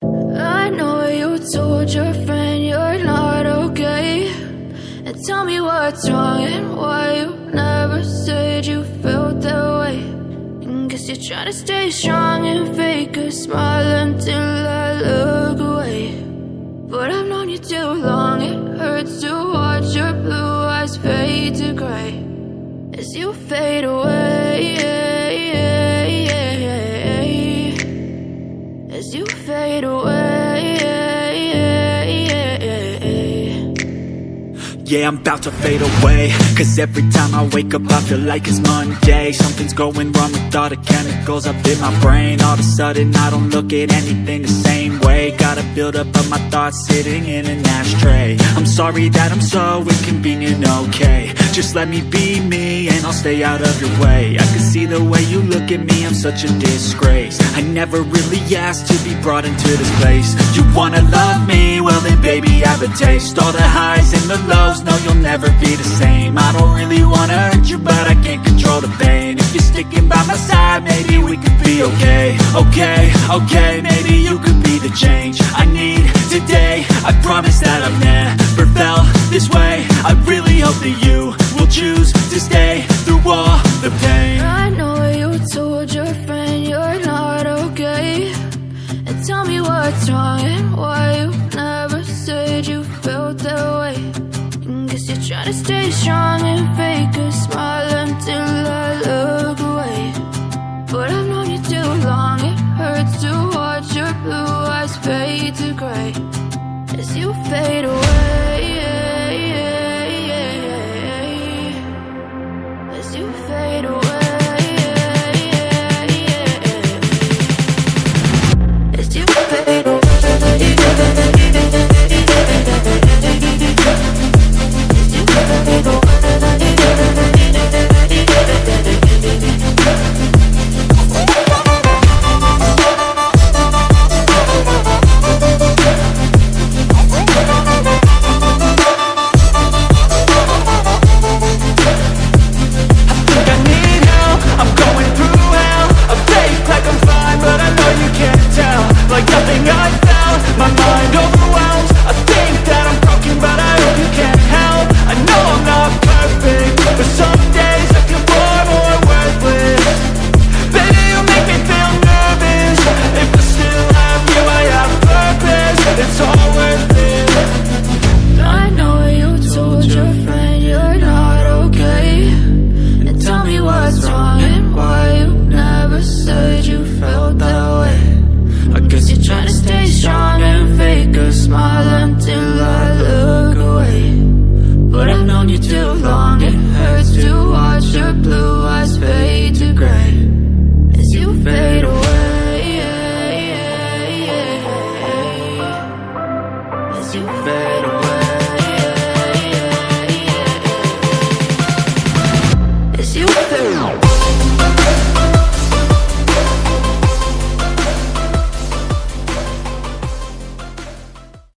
I know you told your friend you're not okay, and tell me what's wrong and why you never said you felt that way. And guess you're trying to stay strong and fake a smile until I look away. But I've known you too long, it hurts to watch your blue eyes fade to gray as you fade away, as you fade away. Yeah, I'm about to fade away, cause every time I wake up I feel like it's Monday. Something's going wrong with all the chemicals up in my brain. All of a sudden I don't look at anything the same way. Got a buildup of my thoughts sitting in an ashtray. I'm sorry that I'm so inconvenient, okay. Just let me be me and I'll stay out of your way. I can see the way you look at me, I'm such a disgrace. I never really asked to be brought into this place. You wanna love me? Well then baby I have a taste. All the highs and the lows, no you'll never be the same. I don't really wanna hurt you but I can't control the pain. If you're sticking by my side maybe we could be okay. Okay, maybe you could be the change I need today. I promise that I've never felt this way. I really hope that you will choose to stay through all the pain. I know you told your friend you're not okay, and tell me what's wrong and why you never said you felt that way. And guess you're trying to stay strong and fake a smile until I look away. But I've known you too long, it hurts to watch your blue eyes fade to gray as you fade away, as you fade away, as you fade away. As you fade away.